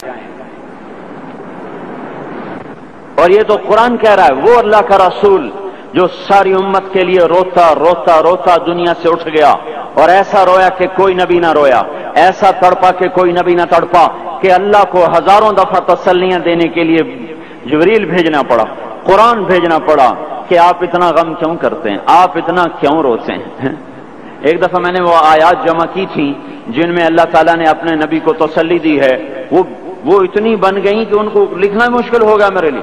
اور یہ تو قرآن کہہ رہا ہے، وہ اللہ کا رسول جو ساری امت کے لیے روتا روتا روتا دنیا سے اٹھ گیا، اور ایسا رویا کہ کوئی نبی نہ رویا، ایسا تڑپا کہ کوئی نبی نہ تڑپا، کہ اللہ کو ہزاروں دفعہ تسلیاں دینے کے لیے جبریل بھیجنا پڑا، قرآن بھیجنا پڑا کہ آپ اتنا غم کیوں کرتے ہیں، آپ اتنا کیوں روتے ہیں۔ ایک دفعہ میں نے وہ آیات جمع کی تھی جن میں اللہ تعالیٰ نے اپنے نبی کو تسلی دی ہے، وہ اتنی بن گئی کہ ان کو لکھنا مشکل ہوگا میرے لیے۔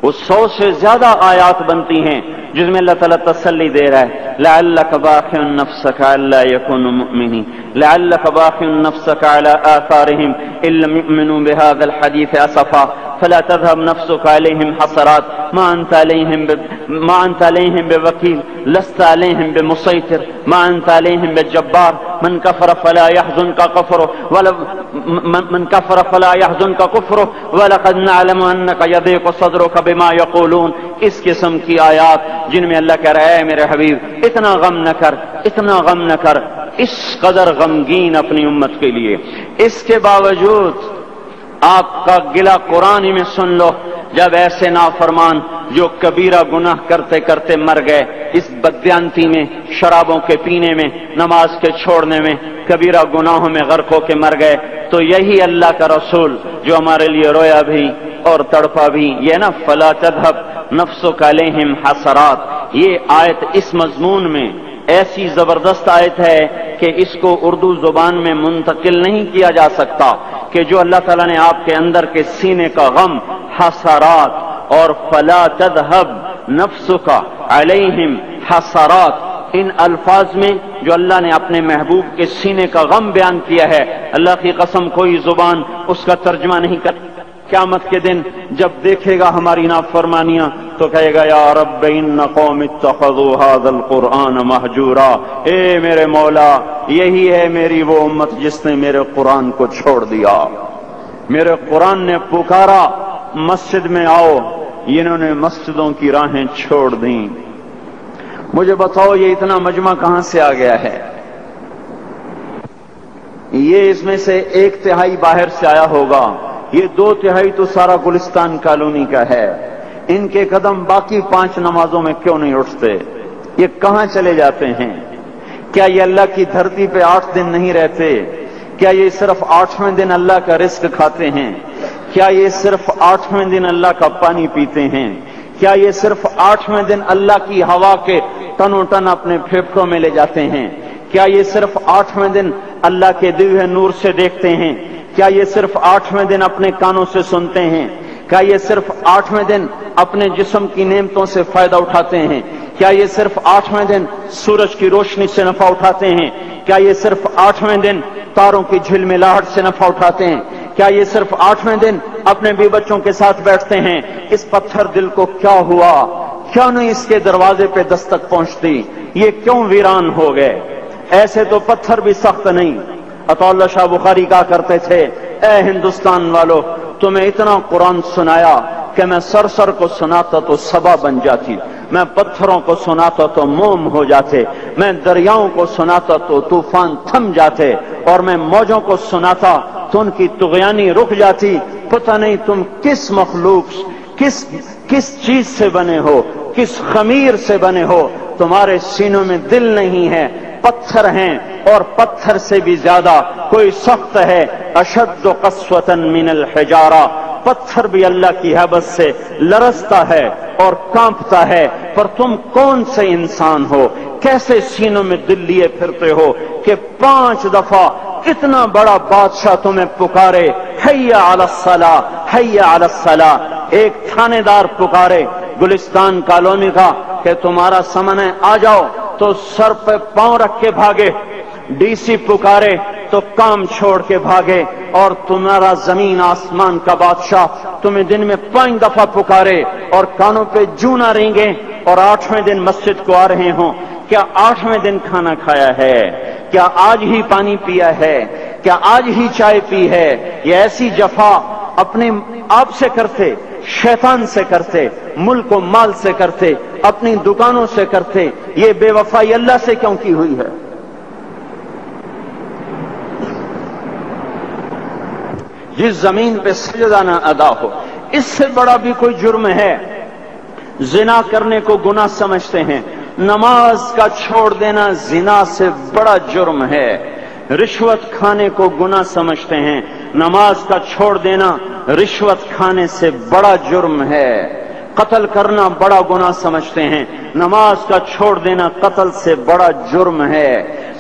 وہ 100 سے زیادہ آیات بنتی ہیں جس میں اللہ تعالیٰ تسلی دے رہا ہے، لعلک باخع نفسک الا یکونوا مؤمنین، لعلک باخع نفسک علی آثارہم ان لم یؤمنوا بهذا الحدیث اسفا فلا تذهب نفسك عليهم حسرات ما انت عليهم بوكيل لست عليهم بمسيطر ما انت عليهم بجبار من كفر فلا يحزنك كفره ولقد نعلم انك يضيق صدرك بما يقولون۔ اس قسم کی آیات جن میں اللہ کہہ رہا ہے میرے حبیب اتنا غم نہ کر، اتنا غم نہ کر، اس قدر غمگین اپنی امت کے لیے۔ اس کے باوجود آپ کا گلہ قرآن ہی میں سن لو، جب ایسے نافرمان جو کبیرہ گناہ کرتے کرتے مر گئے، اس بددیانتی میں، شرابوں کے پینے میں، نماز کے چھوڑنے میں، کبیرہ گناہوں میں غرق ہو کے مر گئے، تو یہی اللہ کا رسول جو ہمارے لیے رویا بھی اور تڑپا بھی، یہ نا فلا تذهب نفسک علیہم حسرات، یہ آیت اس مضمون میں ایسی زبردست آیت ہے کہ اس کو اردو زبان میں منتقل نہیں کیا جا سکتا، کہ جو اللہ تعالیٰ نے آپ کے اندر کے سینے کا غم، حسرات اور فلا تذهب نفسک علیہم حسرات، ان الفاظ میں جو اللہ نے اپنے محبوب کے سینے کا غم بیان کیا ہے، اللہ کی قسم کوئی زبان اس کا ترجمہ نہیں کر۔ قیامت کے دن جب دیکھے گا ہماری نافرمانیاں تو کہے گا یا رب ان قوم اتخذوا هذا القرآن مہجورا، اے میرے مولا یہی ہے میری وہ امت جس نے میرے قرآن کو چھوڑ دیا، میرے قرآن نے پکارا مسجد میں آؤ، انہوں نے مسجدوں کی راہیں چھوڑ دیں۔ مجھے بتاؤ یہ اتنا مجمع کہاں سے آ گیا ہے؟ یہ اس میں سے 1/3 باہر سے آیا ہوگا، یہ 2/3 تو سارا گلستان کالونی کا ہے۔ ان کے قدم باقی 5 نمازوں میں کیوں نہیں اٹھتے؟ یہ کہاں چلے جاتے ہیں؟ کیا یہ اللہ کی دھرتی پہ 8 دن نہیں رہتے؟ کیا یہ صرف 8ویں دن اللہ کا رزق کھاتے ہیں؟ کیا یہ صرف 8ویں دن اللہ کا پانی پیتے ہیں؟ کیا یہ صرف 8ویں دن اللہ کی ہوا کے ٹنوں ٹن اپنے پھیپھڑوں میں لے جاتے ہیں؟ کیا یہ صرف 8ویں دن اللہ کے دیے ہوئے نور سے دیکھتے ہیں؟ کیا یہ صرف 8ویں دن اپنے کانوں سے سنتے ہیں؟ کیا یہ صرف 8ویں دن اپنے جسم کی نعمتوں سے فائدہ اٹھاتے ہیں؟ کیا یہ صرف 8ویں دن سورج کی روشنی سے نفع اٹھاتے ہیں؟ کیا یہ صرف 8ویں دن تاروں کی جھلملاہٹ سے نفع اٹھاتے ہیں؟ کیا یہ صرف 8ویں دن اپنے بیوی بچوں کے ساتھ بیٹھتے ہیں؟ اس پتھر دل کو کیا ہوا؟ کیوں نہیں اس کے دروازے پہ دستک پہنچتی؟ یہ کیوں ویران ہو گئے؟ ایسے تو پتھر بھی سخت نہیں۔ عطا اللہ شاہ بخاری کہا کرتے تھے اے ہندوستان والو، تمہیں اتنا قرآن سنایا کہ میں سر کو سناتا تو صبا بن جاتی، میں پتھروں کو سناتا تو موم ہو جاتے، میں دریاؤں کو سناتا تو طوفان تھم جاتے، اور میں موجوں کو سناتا تو ان کی طغیانی رک جاتی۔ پتہ نہیں تم کس مخلوق، کس چیز سے بنے ہو، کس خمیر سے بنے ہو، تمہارے سینوں میں دل نہیں ہے، پتھر ہیں، اور پتھر سے بھی زیادہ کوئی سخت ہے، اشد قسوة من الحجارہ، پتھر بھی اللہ کی حیبت سے لرزتا ہے اور کانپتا ہے۔ پر تم کون سے انسان ہو، کیسے سینوں میں دل لیے پھرتے ہو کہ 5 دفعہ اتنا بڑا بادشاہ تمہیں پکارے حی علی الصلاۃ، حی علی الصلاۃ۔ ایک تھانے دار پکارے گلستان کالونی کا کہ تمہارا سمن ہے آ جاؤ، تو سر پہ پاؤں رکھ کے بھاگے۔ ڈی سی پکارے تو کام چھوڑ کے بھاگے، اور تمہارا زمین آسمان کا بادشاہ تمہیں دن میں 5 دفعہ پکارے اور کانوں پہ جوں نہ رینگے، اور 8ویں دن مسجد کو آ رہے ہوں۔ کیا 8ویں دن کھانا کھایا ہے؟ کیا آج ہی پانی پیا ہے؟ کیا آج ہی چائے پی ہے؟ یہ ایسی جفا اپنے آپ سے کرتے، شیطان سے کرتے، ملک و مال سے کرتے، اپنی دکانوں سے کرتے، یہ بے وفائی اللہ سے کیوں کی ہوئی ہے؟ جس زمین پہ سجدہ نہ ادا ہو، اس سے بڑا بھی کوئی جرم ہے؟ زنا کرنے کو گناہ سمجھتے ہیں، نماز کا چھوڑ دینا زنا سے بڑا جرم ہے۔ رشوت کھانے کو گناہ سمجھتے ہیں، نماز کا چھوڑ دینا رشوت کھانے سے بڑا جرم ہے۔ قتل کرنا بڑا گناہ سمجھتے ہیں، نماز کا چھوڑ دینا قتل سے بڑا جرم ہے۔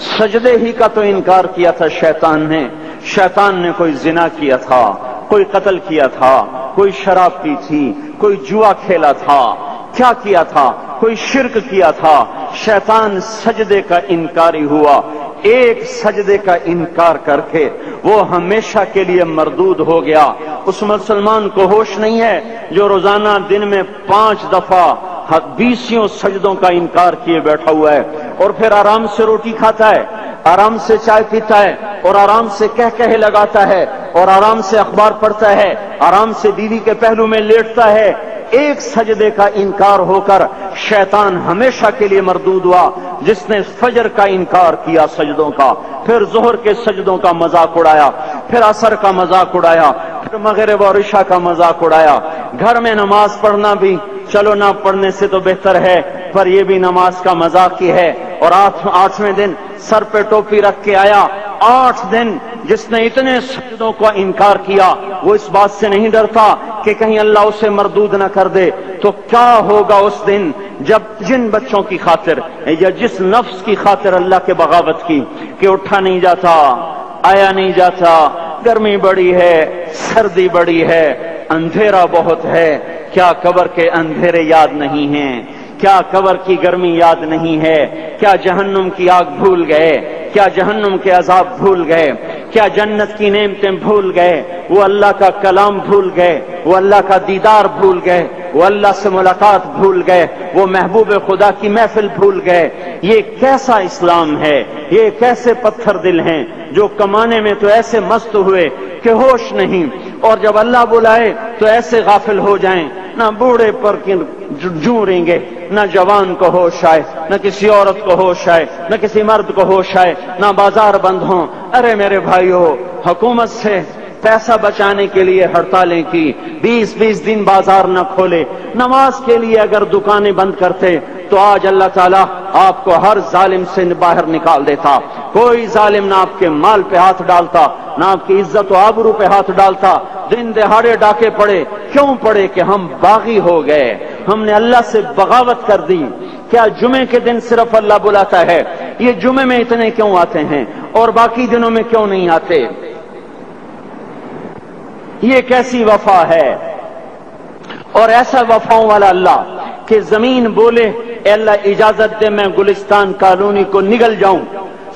سجدے ہی کا تو انکار کیا تھا شیطان نے کوئی زنا کیا تھا، کوئی قتل کیا تھا، کوئی شراب پی تھی، کوئی جوا کھیلا تھا، کیا کیا تھا؟ کوئی شرک کیا تھا۔ شیطان سجدے کا انکاری ہوا، ایک سجدے کا انکار کر کے وہ ہمیشہ کے لیے مردود ہو گیا۔ اس مسلمان کو ہوش نہیں ہے جو روزانہ دن میں 5 دفعہ 20 سجدوں کا انکار کیے بیٹھا ہوا ہے، اور پھر آرام سے روٹی کھاتا ہے، آرام سے چائے پیتا ہے، اور آرام سے کہے لگاتا ہے، اور آرام سے اخبار پڑھتا ہے، آرام سے بیوی کے پہلو میں لیٹتا ہے۔ ایک سجدے کا انکار ہو کر شیطان ہمیشہ کے لیے مردود ہوا۔ جس نے فجر کا انکار کیا سجدوں کا، پھر ظہر کے سجدوں کا مذاق اڑایا، پھر عصر کا مذاق اڑایا، پھر مغرب اور عشاء کا مذاق اڑایا۔ گھر میں نماز پڑھنا بھی چلو نہ پڑھنے سے تو بہتر ہے، پر یہ بھی نماز کا مذاق ہی ہے۔ اور 8ویں دن سر پہ ٹوپی رکھ کے آیا۔ 8 دن جس نے اتنے سجدوں کا انکار کیا، وہ اس بات سے نہیں ڈرتا کہ کہیں اللہ اسے مردود نہ کر دے، تو کیا ہوگا اس دن جب جن بچوں کی خاطر یا جس نفس کی خاطر اللہ کے بغاوت کی کہ اٹھا نہیں جاتا، آیا نہیں جاتا، گرمی بڑی ہے، سردی بڑی ہے، اندھیرا بہت ہے، کیا قبر کے اندھیرے یاد نہیں ہیں؟ کیا قبر کی گرمی یاد نہیں ہے؟ کیا جہنم کی آگ بھول گئے؟ کیا جہنم کے عذاب بھول گئے؟ کیا جنت کی نعمتیں بھول گئے؟ وہ اللہ کا کلام بھول گئے، وہ اللہ کا دیدار بھول گئے، وہ اللہ سے ملاقات بھول گئے، وہ محبوب خدا کی محفل بھول گئے۔ یہ کیسا اسلام ہے؟ یہ کیسے پتھر دل ہیں جو کمانے میں تو ایسے مست ہوئے کہ ہوش نہیں، اور جب اللہ بلائے تو ایسے غافل ہو جائیں، نہ بوڑھے پر جھوریں گے، نہ جوان کو ہوش آئے، نہ کسی عورت کو ہوش آئے، نہ کسی مرد کو ہوش آئے، نہ بازار بند ہوں۔ ارے میرے بھائیو، حکومت سے پیسہ بچانے کے لیے ہڑتالیں کی، 20 دن بازار نہ کھولے، نماز کے لیے اگر دکانیں بند کرتے تو آج اللہ تعالیٰ آپ کو ہر ظالم سے باہر نکال دیتا۔ کوئی ظالم نہ آپ کے مال پہ ہاتھ ڈالتا، نہ آپ کی عزت و آبرو پہ ہاتھ ڈالتا۔ دن دہاڑے ڈاکے پڑے، کیوں پڑے؟ کہ ہم باغی ہو گئے، ہم نے اللہ سے بغاوت کر دی۔ کیا جمعے کے دن صرف اللہ بلاتا ہے؟ یہ جمعے میں اتنے کیوں آتے ہیں اور باقی دنوں میں کیوں نہیں آتے؟ یہ کیسی وفا ہے؟ اور ایسا وفاؤں والا اللہ کہ زمین بولے اے اللہ اجازت دے میں گلستان کالونی کو نگل جاؤں،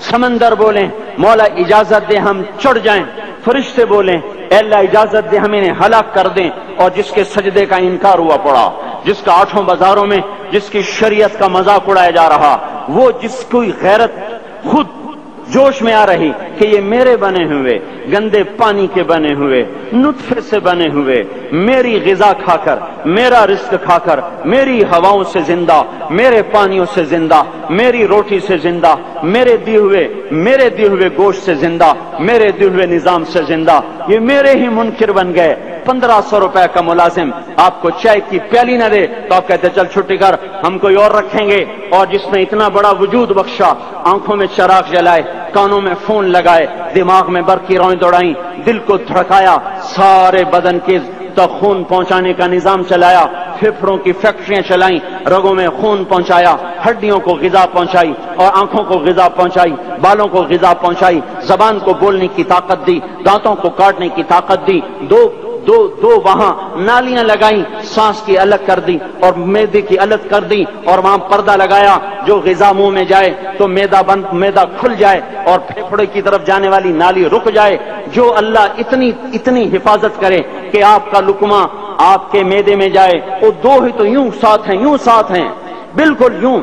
سمندر بولیں مولا اجازت دے ہم چڑھ جائیں، فرشتے بولیں اے اللہ اجازت دے ہم انہیں ہلاک کر دیں، اور جس کے سجدے کا انکار ہوا پڑا، جس کا 8 بازاروں میں جس کی شریعت کا مذاق اڑایا جا رہا، وہ جس کوئی غیرت خود جوش میں آ رہی کہ یہ میرے بنے ہوئے گندے پانی کے بنے ہوئے نطفے سے بنے ہوئے، میری غذا کھا کر، میرا رزق کھا کر، میری ہواؤں سے زندہ، میرے پانیوں سے زندہ، میری روٹی سے زندہ، میرے دیے ہوئے گوشت سے زندہ، میرے دیے ہوئے نظام سے زندہ، یہ میرے ہی منکر بن گئے۔ 1500 روپے کا ملازم آپ کو چائے کی پیالی نہ دے تو آپ کہتے چل چھٹی کر، ہم کوئی اور رکھیں گے۔ اور جس نے اتنا بڑا وجود بخشا، آنکھوں میں چراغ جلائے، کانوں میں فون لگائے، دماغ میں برقی روئیں دوڑائیں، دل کو دھڑکایا، سارے بدن کے تک خون پہنچانے کا نظام چلایا، پھیپھڑوں کی فیکٹریاں چلائیں، رگوں میں خون پہنچایا، ہڈیوں کو غذا پہنچائی اور آنکھوں کو غذا پہنچائی، بالوں کو غذا پہنچائی، زبان کو بولنے کی طاقت دی، دانتوں کو کاٹنے کی طاقت دی، دو وہاں نالیاں لگائیں، سانس کی الگ کر دی اور معدے کی الگ کر دی، اور وہاں پردہ لگایا، جو غذا منہ میں جائے تو معدہ کھل جائے اور پھیپھڑے کی طرف جانے والی نالی رک جائے۔ جو اللہ اتنی حفاظت کرے کہ آپ کا لقمہ آپ کے معدے میں جائے، وہ 2 ہی تو یوں ساتھ ہیں بالکل یوں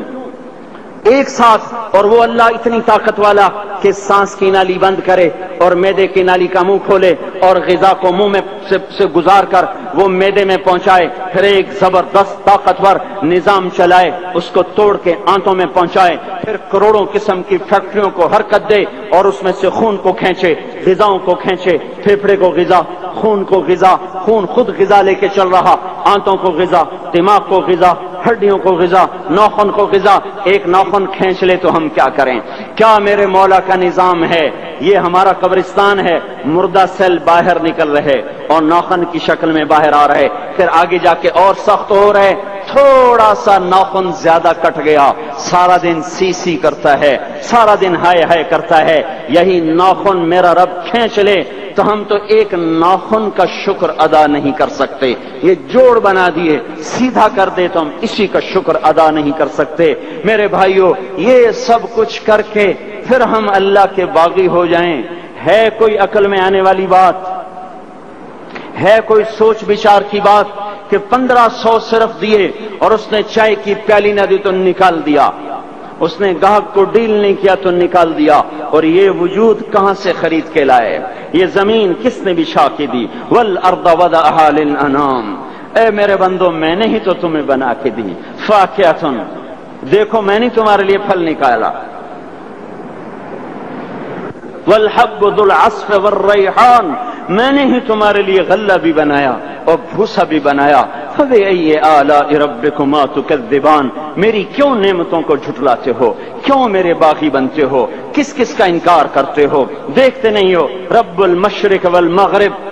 ایک ساتھ، اور وہ اللہ اتنی طاقت والا کہ سانس کی نالی بند کرے اور معدے کی نالی کا منہ کھولے اور غذا کو منہ میں سے گزار کر وہ معدے میں پہنچائے، پھر ایک زبردست طاقتور نظام چلائے، اس کو توڑ کے آنتوں میں پہنچائے، پھر کروڑوں قسم کی فیکٹریوں کو حرکت دے اور اس میں سے خون کو کھینچے، غذاؤں کو کھینچے، پھیپھڑے کو غذا، خون کو غذا، خون خود غذا لے کے چل رہا، آنتوں کو غذا، دماغ کو غذا، ہڈیوں کو غذا، ناخن کو غذا، ایک ناخن کھینچ لے تو ہم کیا کریں؟ کیا میرے مولا کا نظام ہے؟ یہ ہمارا قبرستان ہے، مردہ سیل باہر نکل رہے اور ناخن کی شکل میں باہر آ رہے، پھر آگے جا کے اور سخت ہو رہے، تھوڑا سا ناخن زیادہ کٹ گیا، سارا دن سی سی کرتا ہے، سارا دن ہائے ہائے کرتا ہے، یہی ناخن میرا رب کھینچ لے تو ہم تو ایک ناخن کا شکر ادا نہیں کر سکتے، یہ جوڑ بنا دیے، سیدھا کر دے تو ہم اسی کا شکر ادا نہیں کر سکتے۔ میرے بھائیوں، یہ سب کچھ کر کے پھر ہم اللہ کے باغی ہو جائیں، ہے کوئی عقل میں آنے والی بات؟ ہے کوئی سوچ بچار کی بات کہ 1500 صرف دیے اور اس نے چائے کی پیالی نہ دی تو نکال دیا، اس نے گاہک کو ڈیل نہیں کیا تو نکال دیا، اور یہ وجود کہاں سے خرید کے لائے؟ یہ زمین کس نے بچھا کے دی؟ والارض وضعها للانام، اے میرے بندو میں نے ہی تو تمہیں بنا کے دی، فاکہۃ، دیکھو میں نے تمہارے لیے پھل نکالا، والحب ذو العصف والریحان، میں نے ہی تمہارے لیے غلہ بھی بنایا اور بھوسا بھی بنایا، فبأي آلاء ربكما تكذبان، میری کیوں نعمتوں کو جھٹلاتے ہو؟ کیوں میرے باغی بنتے ہو؟ کس کس کا انکار کرتے ہو؟ دیکھتے نہیں ہو رب المشرق والمغرب،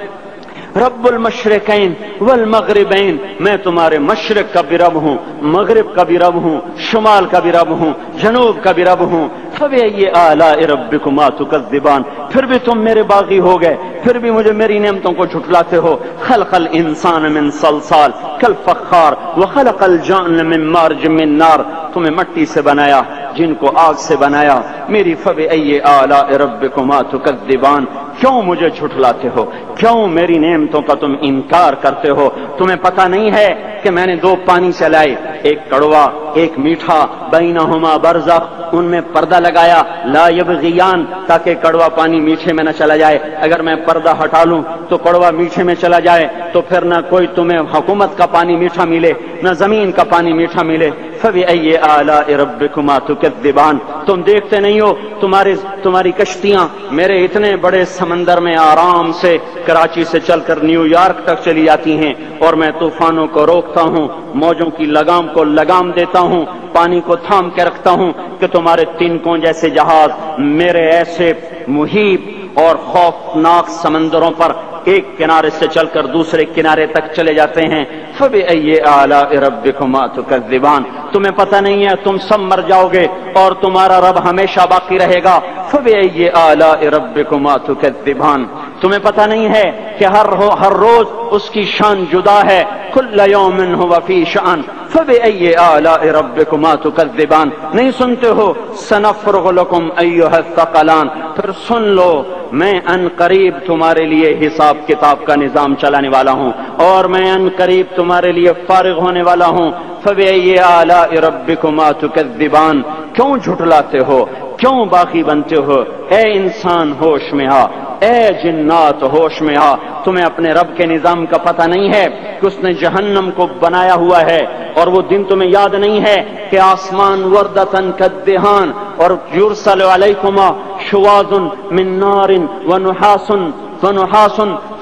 رب المشرقین والمغربین، میں تمہارے مشرق کا بھی رب ہوں، مغرب کا بھی رب ہوں، شمال کا بھی رب ہوں، جنوب کا بھی رب ہوں، فبأي آلاء ربكما تكذبان، پھر بھی تم میرے باغی ہو گئے، پھر بھی مجھے میری نعمتوں کو جھٹلاتے ہو۔ خلق الانسان من صلصال کالفخار وخلق الجان من مارج من نار، تمہیں مٹی سے بنایا، جن کو آگ سے بنایا، میری فبأي آلاء ربكما تكذبان، کیوں مجھے جھٹلاتے ہو؟ کیوں میری نعمتوں کا تم انکار کرتے ہو؟ تمہیں پتہ نہیں ہے کہ میں نے دو پانی چلائے، ایک کڑوا ایک میٹھا، بینہما برزخ، ان میں پردہ لگایا، لا یبغیان، تاکہ کڑوا پانی میٹھے میں نہ چلا جائے، اگر میں پردہ ہٹا لوں تو کڑوا میٹھے میں چلا جائے تو پھر نہ کوئی تمہیں حکومت کا پانی میٹھا ملے، نہ زمین کا پانی میٹھا ملے۔ فبأي آلاء ربكما تكذبان، تم دیکھتے نہیں ہو تمہاری کشتیاں میرے اتنے بڑے سمندر میں آرام سے کراچی سے چل کر نیو یارک تک چلی جاتی ہیں، اور میں طوفانوں کو روکتا ہوں، موجوں کی لگام کو لگام دیتا ہوں، پانی کو تھام کے رکھتا ہوں کہ تمہارے تنکوں جیسے جہاز میرے ایسے محیط اور خوفناک سمندروں پر ایک کنارے سے چل کر دوسرے کنارے تک چلے جاتے ہیں۔ فبأي آلاء ربكما تكذبان، تمہیں پتہ نہیں ہے تم سب مر جاؤ گے اور تمہارا رب ہمیشہ باقی رہے گا۔ فبأي آلاء ربكما تكذبان، تمہیں پتہ نہیں ہے کہ ہر روز اس کی شان جدا ہے، كل يوم هو في شأن، فبأي آلاء ربكما تكذبان، نہیں سنتے ہو؟ سنفرغ لكم أيها الثقلان، پھر سن لو میں ان قریب تمہارے لیے حساب کتاب کا نظام چلانے والا ہوں، اور میں ان قریب تمہارے لیے فارغ ہونے والا ہوں۔ فبأي آلاء ربكما تكذبان، کیوں جھٹلاتے ہو؟ کیوں باقی بنتے ہو؟ اے انسان ہوش میں آ، اے جنات ہوش میں آ، تمہیں اپنے رب کے نظام کا پتہ نہیں ہے کہ اس نے جہنم کو بنایا ہوا ہے، اور وہ دن تمہیں یاد نہیں ہے کہ آسمان وردتن کالدہان، اور یرسل علیکما شواظ من نار ونحاس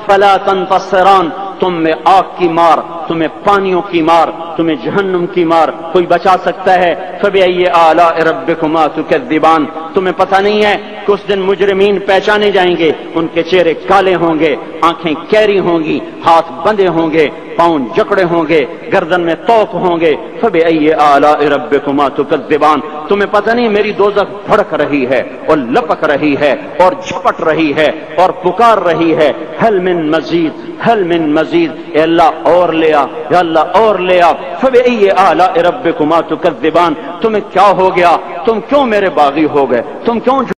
فلا تنتصران، تم میں آگ کی مار، تمہیں پانیوں کی مار، تمہیں جہنم کی مار کوئی بچا سکتا ہے؟ فبأي آلاء ربكما تكذبان، تمہیں پتہ نہیں ہے کہ اس دن مجرمین پہچانے جائیں گے، ان کے چہرے کالے ہوں گے، آنکھیں کیری ہوں گی، ہاتھ بندھے ہوں گے، پاؤں جکڑے ہوں گے، گردن میں توق ہوں گے۔ فبأي آلاء ربكما تكذبان، تمہیں پتہ نہیں میری دوزخ بھڑک رہی ہے اور لپک رہی ہے اور جھپٹ رہی ہے اور پکار رہی ہے، هل من مزید، هل من مزید، اے اللہ اور لے آ، یا اللہ اور لے آ۔ فبأي آلاء ربكما تكذبان، تمہیں کیا ہو گیا؟ تم کیوں میرے باغی ہو گئے؟ تم کیوں